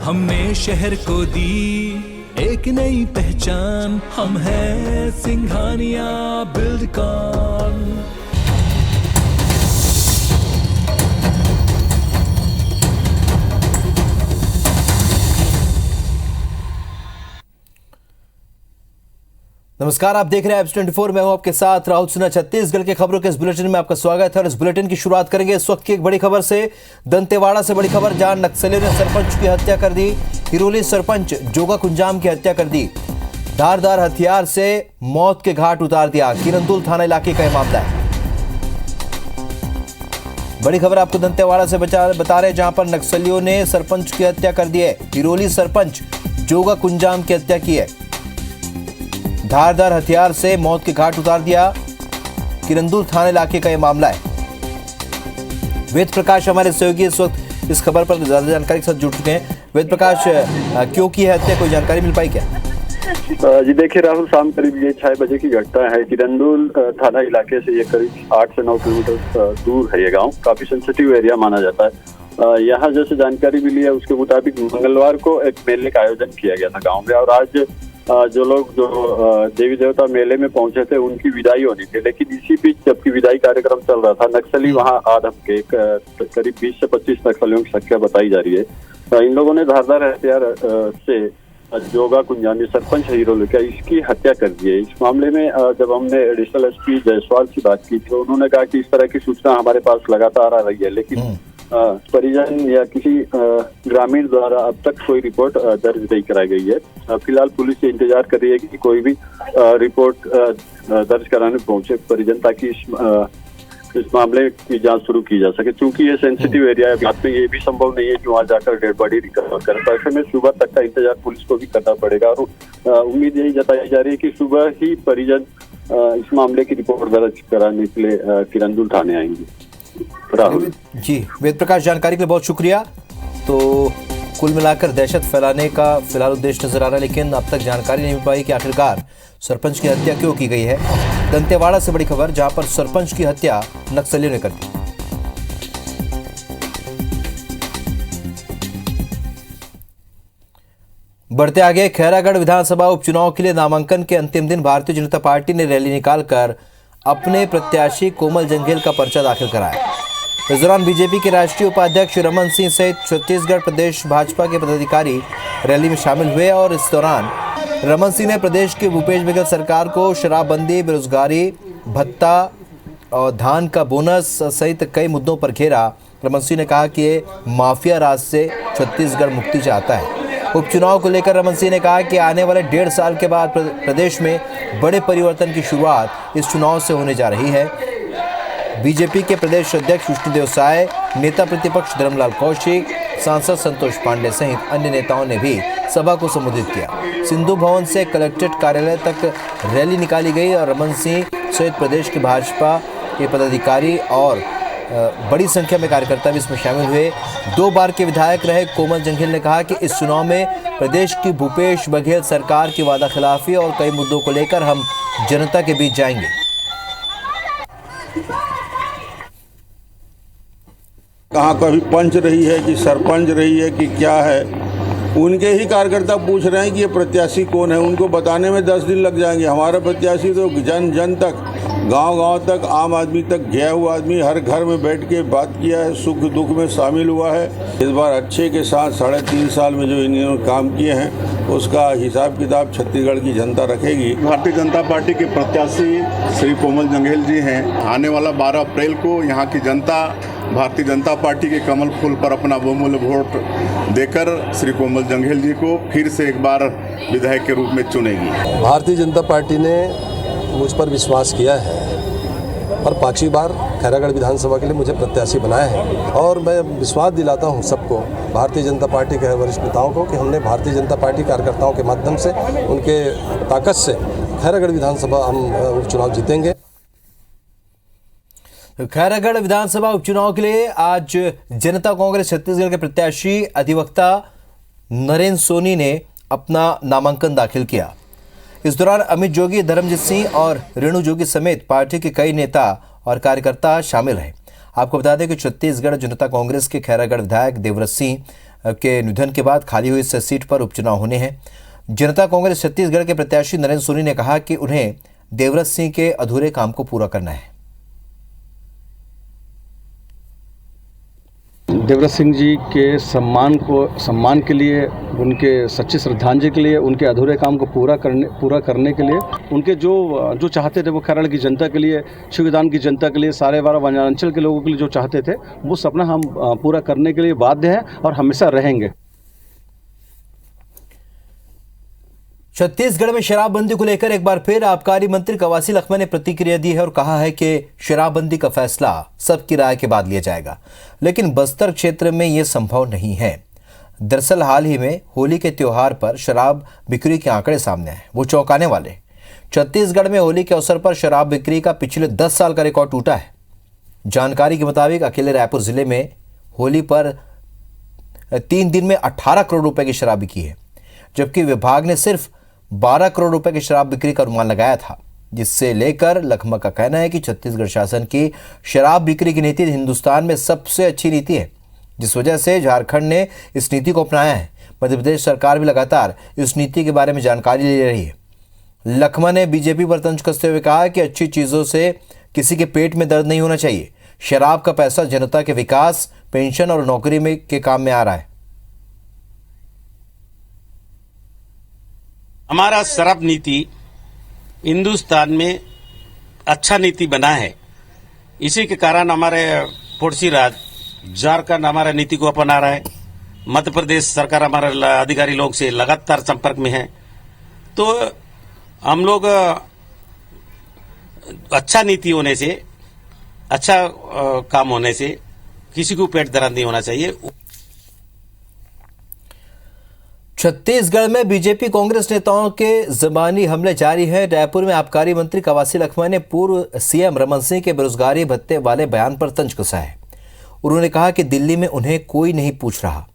हमने शहर को दी एक नई पहचान, हम हैं सिंघानिया बिल्डकॉन। नमस्कार, आप देख रहे हैं एब्स24। मैं हूं आपके साथ राहुल सिन्हा। छत्तीसगढ़ के खबरों के इस बुलेटिन में आपका स्वागत है और इस बुलेटिन की शुरुआत करेंगे इस वक्त की एक बड़ी खबर से। दंतेवाड़ा से बड़ी खबर, जहां नक्सलियों ने सरपंच की हत्या कर दी। हिरोली सरपंच जोगा कुंजाम की हत्या कर दी। धारदार हथियार से मौत के घाट उतार दिया। किरंदुल थाना इलाके का यह मामला है। बड़ी खबर आपको दंतेवाड़ा से बता रहे, जहां पर नक्सलियों ने सरपंच की हत्या कर दी है। हिरोली सरपंच जोगा कुंजाम की हत्या की है। धारदार हथियार से मौत के घाट उतार दिया। किरंदुल थाना इलाके का यह मामला है। वेद प्रकाश हमारे सहयोगी इस वक्त इस खबर पर ज्यादा जानकारी के साथ जुड़ चुके हैं। वेद प्रकाश, क्यों की है हत्या, कोई जानकारी मिल पाई क्या? जी देखिए राहुल, शाम करीब ये 6 बजे की घटना है। किरंदुल थाना इलाके से ये करीब 8 से 9 किलोमीटर दूर है ये गांव। काफी सेंसिटिव एरिया माना जाता है। यहाँ जैसे जानकारी मिली है उसके मुताबिक मंगलवार को एक मेले का आयोजन किया गया था गांव में, और आज जो लोग देवी देवता मेले में पहुंचे थे उनकी विदाई होनी थी। लेकिन इसी बीच जबकि विदाई कार्यक्रम चल रहा था, नक्सली वहां आ धमके। करीब 20 से 25 नक्सलियों की संख्या बताई जा रही है। इन लोगों ने धारदार हथियार से जोगा कुंजामी सरपंच हिरोली का इसकी हत्या कर दी है। इस मामले में जब हमने एडिशनल एसपी जायसवाल से बात की थी, उन्होंने कहा कि इस तरह की सूचना हमारे पास लगातार आ रही है, लेकिन परिजन या किसी ग्रामीण द्वारा अब तक कोई रिपोर्ट दर्ज नहीं कराई गई है। फिलहाल पुलिस ये इंतजार कर रही है कि कोई भी रिपोर्ट दर्ज कराने पहुंचे परिजन, ताकि इस मामले की जांच शुरू की जा सके। क्योंकि ये सेंसिटिव एरिया है, बाद में ये भी संभव नहीं है कि वहां जाकर डेड बॉडी रिकवर करें। तो ऐसे में सुबह तक का इंतजार पुलिस को भी करना पड़ेगा, और उम्मीद यही जताई जा रही है कि सुबह ही परिजन इस मामले की रिपोर्ट दर्ज कराने के लिए किरंदुल थाने आएंगे। राहुल जी, वेद प्रकाश, जानकारी के लिए बहुत शुक्रिया। तो कुल मिलाकर दहशत फैलाने का फिलहाल उद्देश्य नजर आ रहा है, लेकिन अब तक जानकारी नहीं मिल पाई कि आखिरकार सरपंच की हत्या क्यों की गई है। दंतेवाड़ा से बड़ी खबर, जहां पर सरपंच की हत्या नक्सलियों ने कर दी। बढ़ते आगे, खैरागढ़ विधानसभा उपचुनाव के लिए नामांकन के अंतिम दिन भारतीय जनता पार्टी ने रैली निकालकर अपने प्रत्याशी कोमल जंघेल का पर्चा दाखिल कराया। इस दौरान बीजेपी के राष्ट्रीय उपाध्यक्ष रमन सिंह सहित छत्तीसगढ़ प्रदेश भाजपा के पदाधिकारी रैली में शामिल हुए, और इस दौरान रमन सिंह ने प्रदेश की भूपेश बघेल सरकार को शराबबंदी, बेरोजगारी भत्ता और धान का बोनस सहित कई मुद्दों पर घेरा। रमन सिंह ने कहा कि ये माफिया राज से छत्तीसगढ़ मुक्ति चाहता है। उपचुनाव को लेकर रमन सिंह ने कहा कि आने वाले 1.5 साल के बाद प्रदेश में बड़े परिवर्तन की शुरुआत इस चुनाव से होने जा रही है। बीजेपी के प्रदेश अध्यक्ष विष्णुदेव साय, नेता प्रतिपक्ष धर्मलाल कौशिक, सांसद संतोष पांडे सहित अन्य नेताओं ने भी सभा को संबोधित किया। सिंधु भवन से कलेक्ट्रेट कार्यालय तक रैली निकाली गई, और रमन सिंह सहित प्रदेश के भाजपा के पदाधिकारी और बड़ी संख्या में कार्यकर्ता भी इसमें शामिल हुए। 2 बार के विधायक रहे कोमल जंघेल ने कहा कि इस चुनाव में प्रदेश की भूपेश बघेल सरकार की वादा खिलाफी और कई मुद्दों को लेकर हम जनता के बीच जाएंगे। कहाँ कभी पंच रही है कि सरपंच रही है कि क्या है, उनके ही कार्यकर्ता पूछ रहे हैं कि ये प्रत्याशी कौन है। उनको बताने में 10 दिन लग जाएंगे। हमारा प्रत्याशी तो जन जन तक, गांव-गांव तक, आम आदमी तक गया हुआ आदमी, हर घर में बैठ के बात किया है, सुख दुख में शामिल हुआ है। इस बार अच्छे के साथ 3.5 साल में जो इन्होंने काम किए हैं उसका हिसाब किताब छत्तीसगढ़ की जनता रखेगी। भारतीय जनता पार्टी के प्रत्याशी श्री कोमल जंघेल जी हैं। आने वाला 12 अप्रैल को यहाँ की जनता भारतीय जनता पार्टी के कमल फूल पर अपना बहुमूल्य वोट देकर श्री कोमल जंघेल जी को फिर से एक बार विधायक के रूप में चुनेगी। भारतीय जनता पार्टी ने मुझ पर विश्वास किया है और 5वीं बार खैरागढ़ विधानसभा के लिए मुझे प्रत्याशी बनाया है, और मैं विश्वास दिलाता हूं सबको, भारतीय जनता पार्टी के वरिष्ठ नेताओं को, कि हमने भारतीय जनता पार्टी कार्यकर्ताओं के माध्यम से, उनके ताकत से खैरागढ़ विधानसभा हम उपचुनाव जीतेंगे। खैरागढ़ विधानसभा उपचुनाव के लिए आज जनता कांग्रेस छत्तीसगढ़ के प्रत्याशी अधिवक्ता नरेंद्र सोनी ने अपना नामांकन दाखिल किया। इस दौरान अमित जोगी, धर्मजीत सिंह और रेणु जोगी समेत पार्टी के कई नेता और कार्यकर्ता शामिल रहे। आपको बता दें कि छत्तीसगढ़ जनता कांग्रेस के खैरागढ़ विधायक देवव्रत सिंह के निधन के बाद खाली हुई इस सीट पर उपचुनाव होने हैं। जनता कांग्रेस छत्तीसगढ़ के प्रत्याशी नरेंद्र सोनी ने कहा कि उन्हें देवव्रत सिंह के अधूरे काम को पूरा करना है। देवव्रत सिंह जी के सम्मान के लिए, उनके सच्ची श्रद्धांजलि के लिए, उनके अधूरे काम को पूरा करने के लिए, उनके जो चाहते थे वो खैरागढ़ की जनता के लिए, शिवदान की जनता के लिए, सारे 12 वनांचल के लोगों के लिए जो चाहते थे वो सपना हम पूरा करने के लिए बाध्य हैं और हमेशा रहेंगे। छत्तीसगढ़ में शराबबंदी को लेकर एक बार फिर आबकारी मंत्री कवासी लखमा ने प्रतिक्रिया दी है और कहा है कि शराबबंदी का फैसला सबकी राय के बाद लिया जाएगा, लेकिन बस्तर क्षेत्र में यह संभव नहीं है। दरअसल हाल ही में होली के त्योहार पर शराब बिक्री के आंकड़े सामने आए, वो चौंकाने वाले। छत्तीसगढ़ में होली के अवसर पर शराब बिक्री का पिछले 10 साल का रिकॉर्ड टूटा है। जानकारी के मुताबिक अकेले रायपुर जिले में होली पर 3 दिन में 18 करोड़ रुपए की शराब बिकी है, जबकि विभाग ने सिर्फ 12 करोड़ रुपए की शराब बिक्री का अनुमान लगाया था, जिससे लेकर लखमा का कहना है कि छत्तीसगढ़ शासन की शराब बिक्री की नीति हिंदुस्तान में सबसे अच्छी नीति है, जिस वजह से झारखंड ने इस नीति को अपनाया है। मध्य प्रदेश सरकार भी लगातार इस नीति के बारे में जानकारी ले रही है। लखमा ने बीजेपी पर तंज कसते हुए कहा कि अच्छी चीजों से किसी के पेट में दर्द नहीं होना चाहिए। शराब का पैसा जनता के विकास, पेंशन और नौकरी में के काम में आ रहा है। हमारा शराब नीति हिंदुस्तान में अच्छा नीति बना है। इसी के कारण हमारे पड़ोसी राज्य झारखंड हमारा नीति को अपना रहा है। मध्य प्रदेश सरकार हमारे अधिकारी लोग से लगातार संपर्क में है। तो हम लोग अच्छा नीति होने से, अच्छा काम होने से किसी को पेट दर्द नहीं होना चाहिए। छत्तीसगढ़ में बीजेपी कांग्रेस नेताओं के जबानी हमले जारी है। रायपुर में आबकारी मंत्री कवासी लखमा ने पूर्व सीएम रमन सिंह के बेरोजगारी भत्ते वाले बयान पर तंज कसा है। उन्होंने कहा कि दिल्ली में उन्हें कोई नहीं पूछ रहा,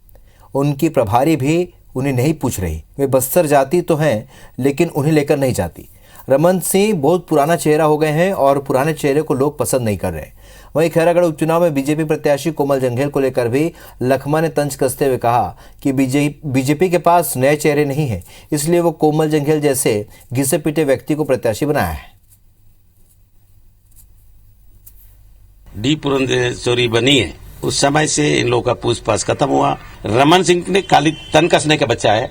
उनकी प्रभारी भी उन्हें नहीं पूछ रही। वे बस्तर जाती तो हैं, लेकिन उन्हें लेकर नहीं जाती। रमन सिंह बहुत पुराना चेहरा हो गए हैं और पुराने चेहरे को लोग पसंद नहीं कर रहे। वहीं खैरागढ़ उपचुनाव में बीजेपी प्रत्याशी कोमल जंघेल को लेकर भी लखमा ने तंज कसते हुए कहा कि बीजेपी के पास नए चेहरे नहीं हैं, इसलिए वो कोमल जंघेल जैसे घिसे पिटे व्यक्ति को प्रत्याशी बनाया है। डी पुरंदेश्वरी बनी है, उस समय से इन लोगों का पूछताछ खत्म हुआ। रमन सिंह ने खाली तन कसने का बच्चा है,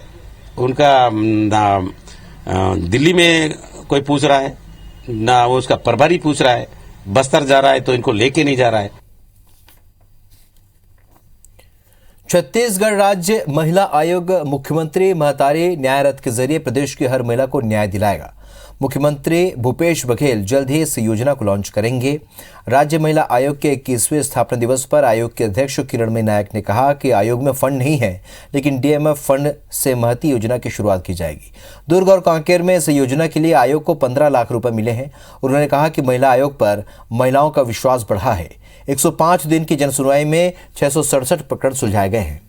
उनका दिल्ली में कोई पूछ रहा है ना, वो उसका प्रभारी पूछ रहा है। बस्तर जा रहा है तो इनको लेके नहीं जा रहा है। छत्तीसगढ़ राज्य महिला आयोग मुख्यमंत्री महतारी न्याय रथ के जरिए प्रदेश की हर महिला को न्याय दिलाएगा। मुख्यमंत्री भूपेश बघेल जल्द ही इस योजना को लॉन्च करेंगे। राज्य महिला आयोग के 21वें स्थापना दिवस पर आयोग के अध्यक्ष किरणमयी नायक ने कहा कि आयोग में फंड नहीं है, लेकिन डीएमएफ फंड से महती योजना की शुरुआत की जाएगी। दुर्ग और कांकेर में इस योजना के लिए आयोग को 15 लाख रुपए मिले हैं। उन्होंने कहा कि महिला आयोग पर महिलाओं का विश्वास बढ़ा है। 105 दिन की जनसुनवाई में 667 प्रकरण सुलझाए गए हैं।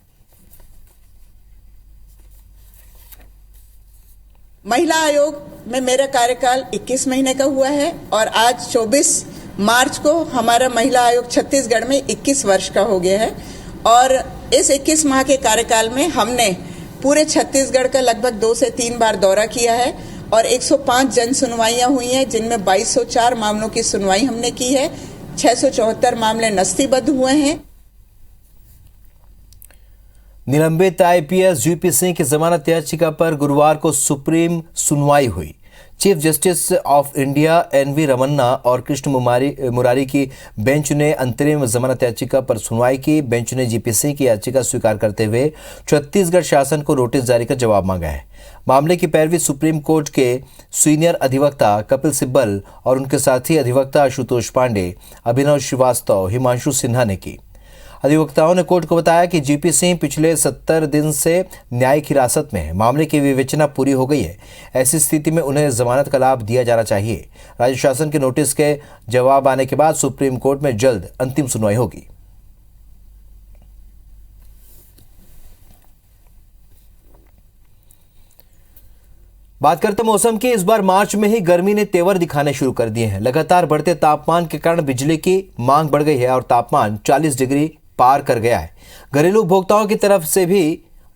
महिला आयोग में मेरा कार्यकाल 21 महीने का हुआ है और आज 24 मार्च को हमारा महिला आयोग छत्तीसगढ़ में 21 वर्ष का हो गया है। और इस 21 माह के कार्यकाल में हमने पूरे छत्तीसगढ़ का लगभग 2 से 3 बार दौरा किया है और 105 जन सुनवाइयां हुई हैं, जिनमें 2204 मामलों की सुनवाई हमने की है। 674 मामले नस्तीबद्ध हुए हैं। निलंबित आईपीएस जीपी सिंह की जमानत याचिका पर गुरुवार को सुप्रीम सुनवाई हुई। Chief justice of India NV Ramana और कृष्ण मुरारी की बेंच ने अंतरिम जमानत याचिका पर सुनवाई की। बेंच ने जीपी सिंह की याचिका स्वीकार करते हुए छत्तीसगढ़ शासन को नोटिस जारी कर जवाब मांगा है। मामले की पैरवी सुप्रीम कोर्ट के सीनियर अधिवक्ता कपिल सिब्बल और उनके साथी अधिवक्ता आशुतोष पांडे, अभिनव श्रीवास्तव, हिमांशु सिन्हा ने की। अधिवक्ताओं ने कोर्ट को बताया कि जीपी सिंह पिछले 70 दिन से न्यायिक हिरासत में है। मामले की विवेचना पूरी हो गई है। ऐसी स्थिति में उन्हें जमानत का लाभ दिया जाना चाहिए। राज्य शासन के नोटिस के जवाब आने के बाद सुप्रीम कोर्ट में जल्द अंतिम सुनवाई होगी। बात करते मौसम की। इस बार मार्च में ही गर्मी ने तेवर दिखाने शुरू कर दिए हैं। लगातार बढ़ते तापमान के कारण बिजली की मांग बढ़ गई है और तापमान 40 डिग्री पार कर गया है। घरेलू उपभोक्ताओं की तरफ से भी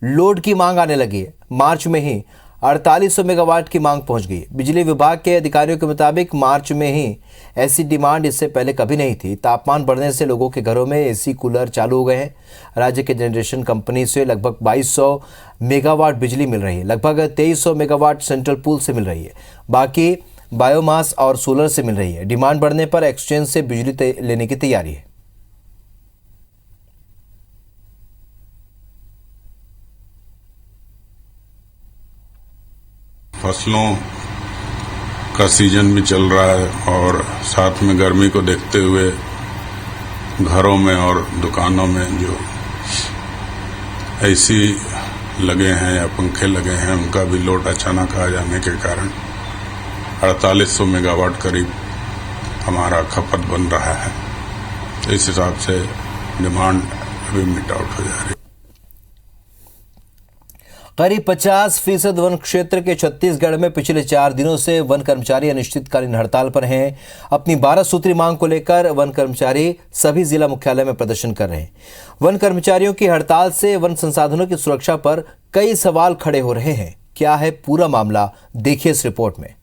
लोड की मांग आने लगी है। मार्च में ही 4800 मेगावाट की मांग पहुंच गई। बिजली विभाग के अधिकारियों के मुताबिक मार्च में ही ऐसी डिमांड इससे पहले कभी नहीं थी। तापमान बढ़ने से लोगों के घरों में एसी कूलर चालू हो गए हैं। राज्य के जनरेशन कंपनी से लगभग 2200 मेगावाट बिजली मिल रही है। लगभग 2300 मेगावाट सेंट्रल पूल से मिल रही है। बाकी बायोमास और सोलर से मिल रही है। डिमांड बढ़ने पर एक्सचेंज से बिजली लेने की तैयारी है। फसलों का सीजन भी चल रहा है और साथ में गर्मी को देखते हुए घरों में और दुकानों में जो एसी लगे हैं या पंखे लगे हैं उनका भी लोड अचानक आ जाने के कारण 4800 मेगावाट करीब हमारा खपत बन रहा है। तो इस हिसाब से डिमांड अभी मीट आउट हो जा रही है। करीब 50% वन क्षेत्र के छत्तीसगढ़ में पिछले 4 दिनों से वन कर्मचारी अनिश्चितकालीन हड़ताल पर हैं। अपनी 12 सूत्री मांग को लेकर वन कर्मचारी सभी जिला मुख्यालय में प्रदर्शन कर रहे हैं। वन कर्मचारियों की हड़ताल से वन संसाधनों की सुरक्षा पर कई सवाल खड़े हो रहे हैं। क्या है पूरा मामला, देखिए इस रिपोर्ट में।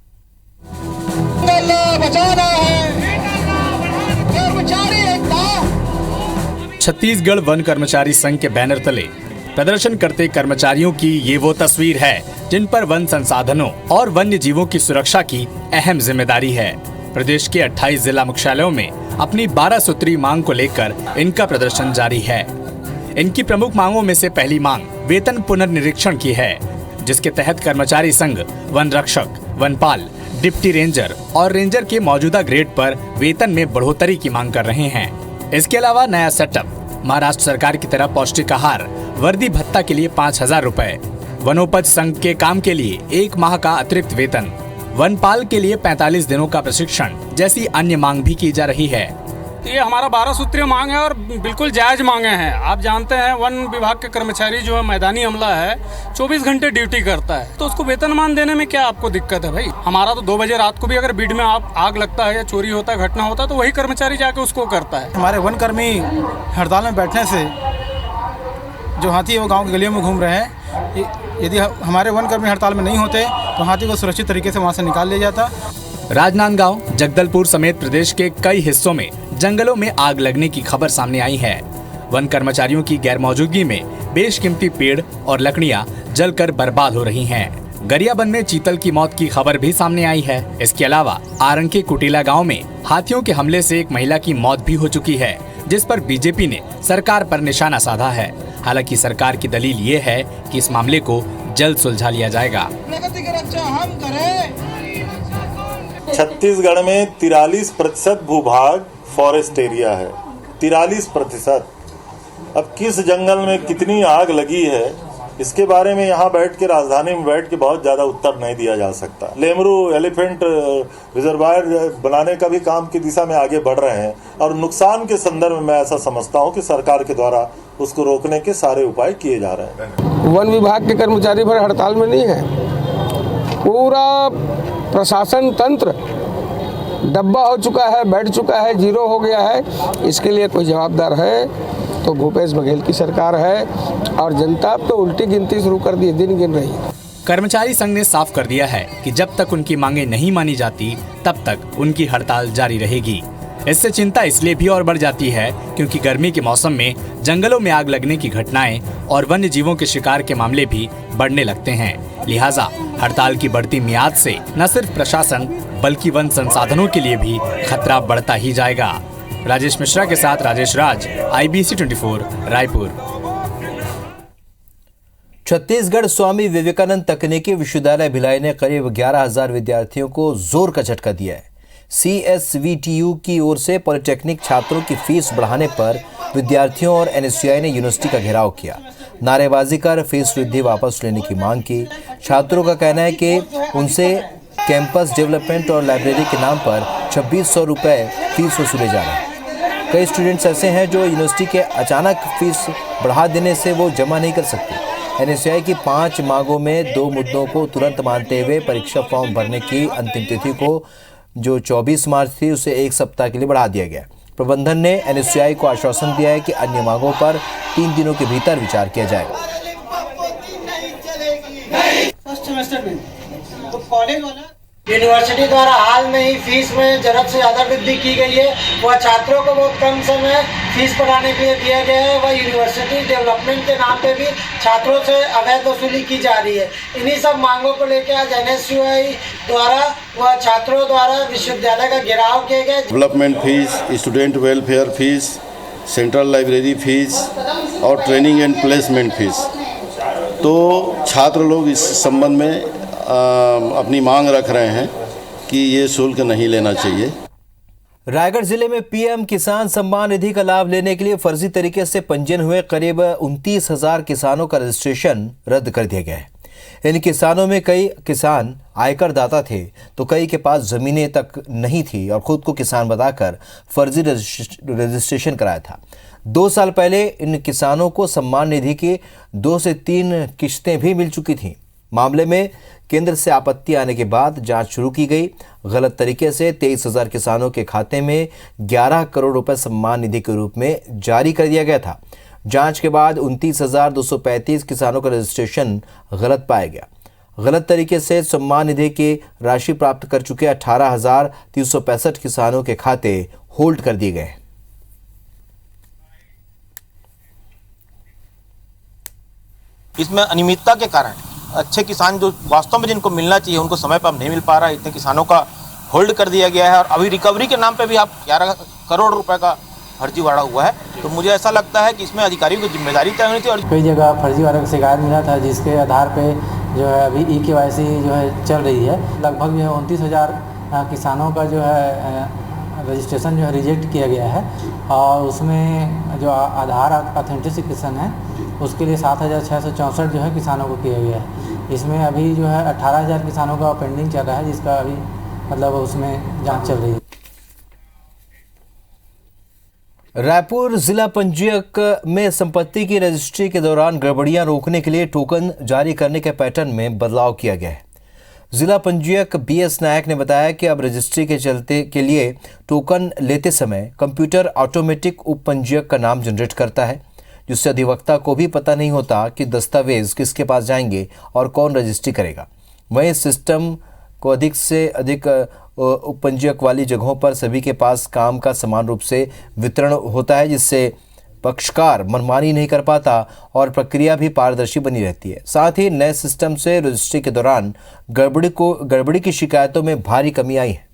छत्तीसगढ़ वन कर्मचारी संघ के बैनर तले प्रदर्शन करते कर्मचारियों की ये वो तस्वीर है जिन पर वन संसाधनों और वन्य जीवों की सुरक्षा की अहम जिम्मेदारी है। प्रदेश के 28 जिला मुख्यालयों में अपनी 12 सूत्री मांग को लेकर इनका प्रदर्शन जारी है। इनकी प्रमुख मांगों में से पहली मांग वेतन पुनर्निरीक्षण की है, जिसके तहत कर्मचारी संघ वन रक्षक, वनपाल, डिप्टी रेंजर और रेंजर के मौजूदा ग्रेड पर वेतन में बढ़ोतरी की मांग कर रहे हैं। इसके अलावा नया सेटअप, महाराष्ट्र सरकार की तरह पौष्टिक आहार, वर्दी भत्ता के लिए 5000 रुपए, वनोपज संघ के काम के लिए 1 माह का अतिरिक्त वेतन, वनपाल के लिए 45 दिनों का प्रशिक्षण जैसी अन्य मांग भी की जा रही है। ये हमारा 12 सूत्रीय मांग है और बिल्कुल जायज मांगे हैं। आप जानते हैं वन विभाग के कर्मचारी जो है मैदानी अमला है 24 घंटे ड्यूटी करता है, तो उसको वेतनमान देने में क्या आपको दिक्कत है भाई? हमारा तो 2 बजे रात को भी अगर बीड में आग लगता है या चोरी होता है, घटना होता है, तो वही कर्मचारी जाके उसको करता है। हमारे वन कर्मी हड़ताल में बैठने से जो हाथी है वो गाँव की गलियों में घूम रहे हैं। यदि हमारे वन कर्मी हड़ताल में नहीं होते तो हाथी को सुरक्षित तरीके से वहाँ से निकाल लिया जाता। राजनांदगांव, जगदलपुर समेत प्रदेश के कई हिस्सों में जंगलों में आग लगने की खबर सामने आई है। वन कर्मचारियों की गैरमौजूदगी में बेशकीमती पेड़ और लकड़ियां जलकर बर्बाद हो रही हैं। गरियाबंद में चीतल की मौत की खबर भी सामने आई है। इसके अलावा आरंग के कुटीला गांव में हाथियों के हमले से एक महिला की मौत भी हो चुकी है, जिस पर बीजेपी ने सरकार पर निशाना साधा है। हालांकि सरकार की दलील ये है कि इस मामले को जल्द सुलझा लिया जाएगा। छत्तीसगढ़ में 43% भूभाग फॉरेस्ट एरिया है। 43%। अब किस जंगल में कितनी आग लगी है इसके बारे में यहाँ बैठ के राजधानी में बैठ के बहुत ज्यादा उत्तर नहीं दिया जा सकता। लेमरू एलिफेंट रिजर्वायर बनाने का भी काम की दिशा में आगे बढ़ रहे हैं और नुकसान के संदर्भ में मैं ऐसा समझता हूँ कि सरकार के द्वारा उसको रोकने के सारे उपाय किए जा रहे हैं। वन विभाग के कर्मचारी भर हड़ताल में नहीं है। पूरा प्रशासन तंत्र डब्बा हो चुका है, बैठ चुका है, जीरो हो गया है। इसके लिए कोई जवाबदार है तो भूपेश बघेल की सरकार है और जनता अब तो उल्टी गिनती शुरू कर दी, दिन गिन रही है। कर्मचारी संघ ने साफ कर दिया है कि जब तक उनकी मांगे नहीं मानी जाती तब तक उनकी हड़ताल जारी रहेगी। इससे चिंता इसलिए भी और बढ़ जाती है क्योंकि गर्मी के मौसम में जंगलों में आग लगने की घटनाएं और वन्य जीवों के शिकार के मामले भी बढ़ने लगते हैं। लिहाजा हड़ताल की बढ़ती मियाद से न सिर्फ प्रशासन बल्कि वन संसाधनों के लिए भी खतरा बढ़ता ही जाएगा। राजेश मिश्रा के साथ राजेश राज, IBC 24, रायपुर। छत्तीसगढ़ स्वामी विवेकानंद तकनीकी विश्वविद्यालय भिलाई ने करीब 11,000 विद्यार्थियों को जोर का झटका दिया है। CSVTU की ओर से पॉलिटेक्निक छात्रों की फीस बढ़ाने पर विद्यार्थियों और NSCI ने यूनिवर्सिटी का घेराव किया। नारेबाजी कर फीस वृद्धि वापस लेने की मांग की। छात्रों का कहना है कि उनसे कैंपस डेवलपमेंट और लाइब्रेरी के नाम पर 2600 रुपये फीस वसूले जा रहे हैं। कई स्टूडेंट्स ऐसे हैं जो यूनिवर्सिटी के अचानक फीस बढ़ा देने से वो जमा नहीं कर सकते। NSCI की 5 मांगों में 2 मुद्दों को तुरंत मानते हुए परीक्षा फॉर्म भरने की अंतिम तिथि को जो 24 मार्च थी उसे 1 सप्ताह के लिए बढ़ा दिया गया। प्रबंधन ने एनएसयूआई को आश्वासन दिया है कि अन्य मांगों पर 3 दिनों के भीतर विचार किया जाएगा। यूनिवर्सिटी द्वारा हाल में ही फीस में जरूरत से ज़्यादा वृद्धि की गई है। वह छात्रों को बहुत कम समय फीस पढ़ाने के लिए दिया गया है। वह यूनिवर्सिटी डेवलपमेंट के नाम पे भी छात्रों से अवैध वसूली की जा रही है। इन्हीं सब मांगों को लेकर आज एनएसयूआई द्वारा व छात्रों द्वारा विश्वविद्यालय का घेराव किया गया। Development fees, student welfare fees, central library fees और ट्रेनिंग एंड प्लेसमेंट फीस। तो छात्र लोग इस संबंध में अपनी मांग रख रहे हैं कि ये शुल्क नहीं लेना चाहिए। रायगढ़ जिले में पीएम किसान सम्मान निधि का लाभ लेने के लिए फर्जी तरीके से पंजीयन हुए करीब 29,000 किसानों का रजिस्ट्रेशन रद्द कर दिया गया है। इन किसानों में कई किसान आयकर दाता थे तो कई के पास जमीनें तक नहीं थी और खुद को किसान बताकर फर्जी रजिस्ट्रेशन कराया था। 2 साल पहले इन किसानों को सम्मान निधि की 2 से 3 किश्तें भी मिल चुकी थीं। मामले में केंद्र से आपत्ति आने के बाद जांच शुरू की गई। गलत तरीके से 23,000 किसानों के खाते में 11 करोड़ रुपए सम्मान निधि के रूप में जारी कर दिया गया था। जांच के बाद 29,235 किसानों का रजिस्ट्रेशन गलत पाया गया। गलत तरीके से सम्मान निधि की राशि प्राप्त कर चुके 18,365 किसानों के खाते होल्ड कर दिए गए। इसमें अनियमितता के कारण अच्छे किसान जो वास्तव में जिनको मिलना चाहिए उनको समय पर नहीं मिल पा रहा है। इतने किसानों का होल्ड कर दिया गया है और अभी रिकवरी के नाम पे भी आप 11 करोड़ रुपए का फर्जीवाड़ा हुआ है। तो मुझे ऐसा लगता है कि इसमें अधिकारियों की जिम्मेदारी तय होनी थी। और कई जगह फर्जीवाड़ा का शिकायत मिला था जिसके आधार पे जो है अभी EKYC जो है चल रही है। लगभग जो है 29,000 किसानों का जो है रजिस्ट्रेशन जो है रिजेक्ट किया गया है और उसमें जो आधार ऑथेंटिफिकेशन है उसके लिए 7,664 जो है किसानों को किया गया है। इसमें अभी जो है 18,000 किसानों का पेंडिंग चल रहा है जिसका अभी मतलब उसमें जांच चल रही है। रायपुर जिला पंजीयक में संपत्ति की रजिस्ट्री के दौरान गड़बड़ियां रोकने के लिए टोकन जारी करने के पैटर्न में बदलाव किया गया है। जिला पंजीयक BS नायक ने बताया कि अब रजिस्ट्री के चलते के लिए टोकन लेते समय कंप्यूटर ऑटोमेटिक उप पंजीयक का नाम जनरेट करता है, जिससे अधिवक्ता को भी पता नहीं होता कि दस्तावेज किसके पास जाएंगे और कौन रजिस्ट्री करेगा। वहीं सिस्टम को अधिक से अधिक उपपंजीयक वाली जगहों पर सभी के पास काम का समान रूप से वितरण होता है, जिससे पक्षकार मनमानी नहीं कर पाता और प्रक्रिया भी पारदर्शी बनी रहती है। साथ ही नए सिस्टम से रजिस्ट्री के दौरान गड़बड़ी की शिकायतों में भारी कमी आई है।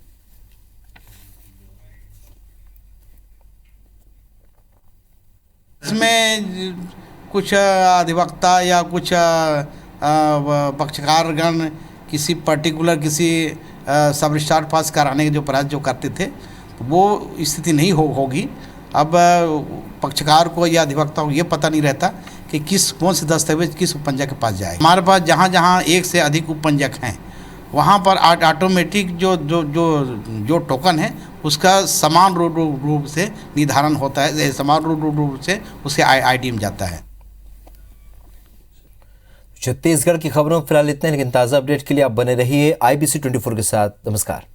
इसमें कुछ अधिवक्ता या कुछ पक्षकारगण किसी पर्टिकुलर किसी सब रजिस्ट्रार पास कराने के जो प्रयास जो करते थे वो स्थिति नहीं होगी। अब पक्षकार को या अधिवक्ता को ये पता नहीं रहता कि कौन से दस्तावेज किस उपपंजीयक के पास जाए। हमारे पास जहाँ जहाँ एक से अधिक उपपंजीयक हैं वहाँ पर ऑटोमेटिक जो टोकन है उसका समान रूप से निर्धारण होता है, समान रूप से उसके ID में जाता है। छत्तीसगढ़ की खबरों फिलहाल इतने, लेकिन ताज़ा अपडेट के लिए आप बने रहिए IBC 24 के साथ। नमस्कार।